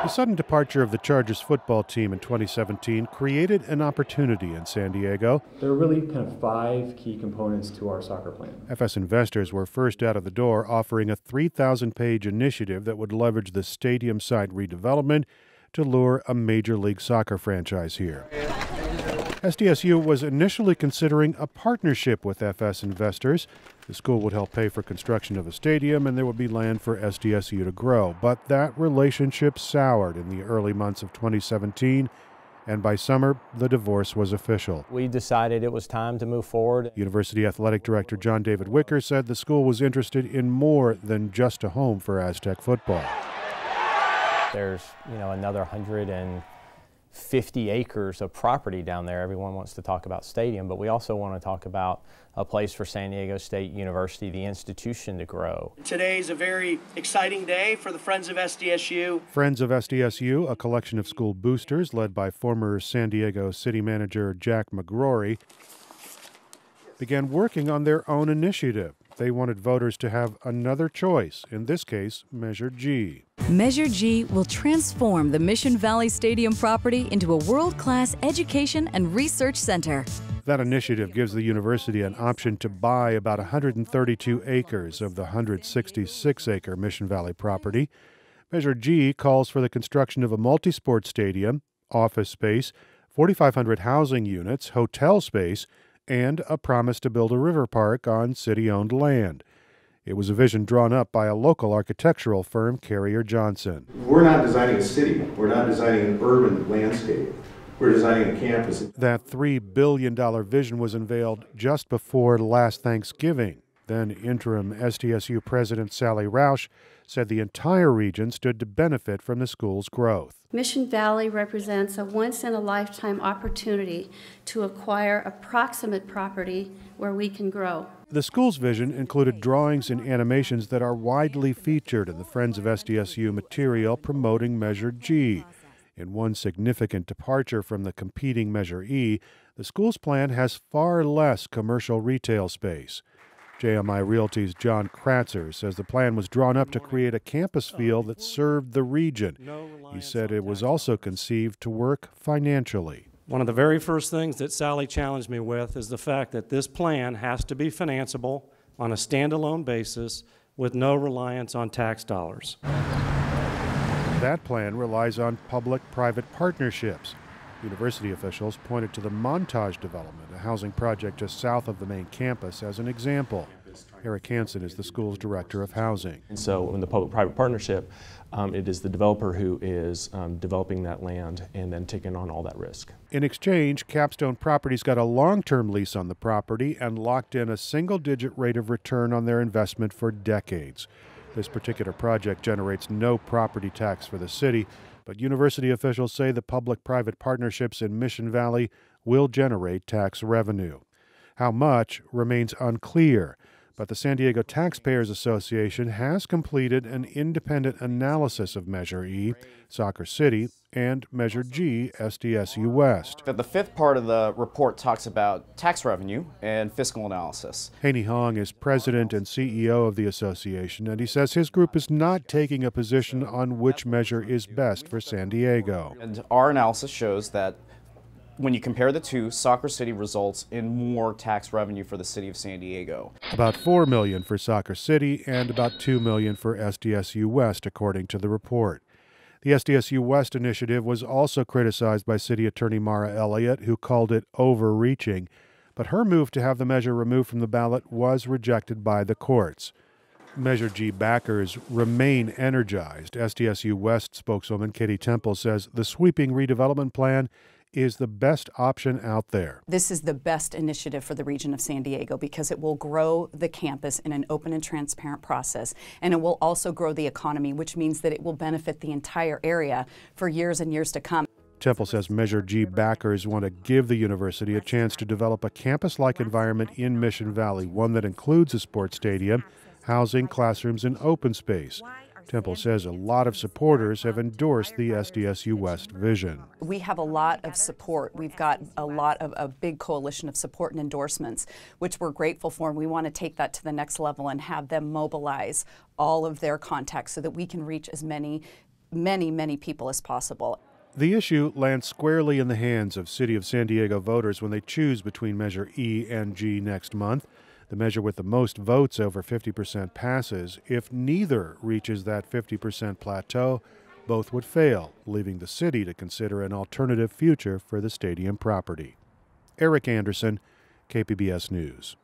The sudden departure of the Chargers football team in 2017 created an opportunity in San Diego. There are really kind of 5 key components to our soccer plan. FS investors were first out of the door, offering a 3,000-page initiative that would leverage the stadium site redevelopment to lure a Major League Soccer franchise here. SDSU was initially considering a partnership with FS investors. The school would help pay for construction of a stadium, and there would be land for SDSU to grow. But that relationship soured in the early months of 2017, and by summer, the divorce was official. We decided it was time to move forward. University Athletic Director John David Wicker said the school was interested in more than just a home for Aztec football. There's, another 150 acres of property down there. Everyone wants to talk about stadium, but we also want to talk about a place for San Diego State University, the institution, to grow. Today is a very exciting day for the Friends of SDSU. Friends of SDSU, a collection of school boosters led by former San Diego City Manager Jack McGrory, began working on their own initiative. They wanted voters to have another choice, in this case, Measure G. Measure G will transform the Mission Valley Stadium property into a world-class education and research center. That initiative gives the university an option to buy about 132 acres of the 166-acre Mission Valley property. Measure G calls for the construction of a multi-sport stadium, office space, 4,500 housing units, hotel space, and a promise to build a river park on city-owned land. It was a vision drawn up by a local architectural firm, Carrier Johnson. We're not designing a city. We're not designing an urban landscape. We're designing a campus. That $3 billion vision was unveiled just before last Thanksgiving. Then interim SDSU President Sally Roush said the entire region stood to benefit from the school's growth. Mission Valley represents a once-in-a-lifetime opportunity to acquire approximate property where we can grow. The school's vision included drawings and animations that are widely featured in the Friends of SDSU material promoting Measure G. In one significant departure from the competing Measure E, the school's plan has far less commercial retail space. JMI Realty's John Kratzer says the plan was drawn up to create a campus feel that served the region. He said it was also conceived to work financially. One of the very first things that Sally challenged me with is the fact that this plan has to be financeable on a standalone basis with no reliance on tax dollars. That plan relies on public-private partnerships. University officials pointed to the Montage development, a housing project just south of the main campus, as an example. Erik Anderson is the school's director of housing. And so in the public-private partnership, it is the developer who is developing that land and then taking on all that risk. In exchange, Capstone Properties got a long-term lease on the property and locked in a single-digit rate of return on their investment for decades. This particular project generates no property tax for the city, but university officials say the public-private partnerships in Mission Valley will generate tax revenue. How much remains unclear, but the San Diego Taxpayers Association has completed an independent analysis of Measure E, Soccer City, and Measure G, SDSU West. The fifth part of the report talks about tax revenue and fiscal analysis. Haney Hong is president and CEO of the association, and he says his group is not taking a position on which measure is best for San Diego. And our analysis shows that when you compare the two, Soccer City results in more tax revenue for the city of San Diego. About $4 million for Soccer City and about $2 million for SDSU West, according to the report. The SDSU West initiative was also criticized by City Attorney Mara Elliott, who called it overreaching, but her move to have the measure removed from the ballot was rejected by the courts. Measure G backers remain energized. SDSU West spokeswoman Katie Temple says the sweeping redevelopment plan is the best option out there. This is the best initiative for the region of San Diego because it will grow the campus in an open and transparent process, and it will also grow the economy, which means that it will benefit the entire area for years and years to come. Temple says Measure G backers want to give the university a chance to develop a campus-like environment in Mission Valley, one that includes a sports stadium, housing, classrooms, and open space. Temple says a lot of supporters have endorsed the SDSU West vision. We have a lot of support. We've got a big coalition of support and endorsements, which we're grateful for, and we want to take that to the next level and have them mobilize all of their contacts so that we can reach as many many, many people as possible. The issue lands squarely in the hands of City of San Diego voters when they choose between Measure E and G next month. The measure with the most votes, over 50%, passes. If neither reaches that 50% plateau, both would fail, leaving the city to consider an alternative future for the stadium property. Erik Anderson, KPBS News.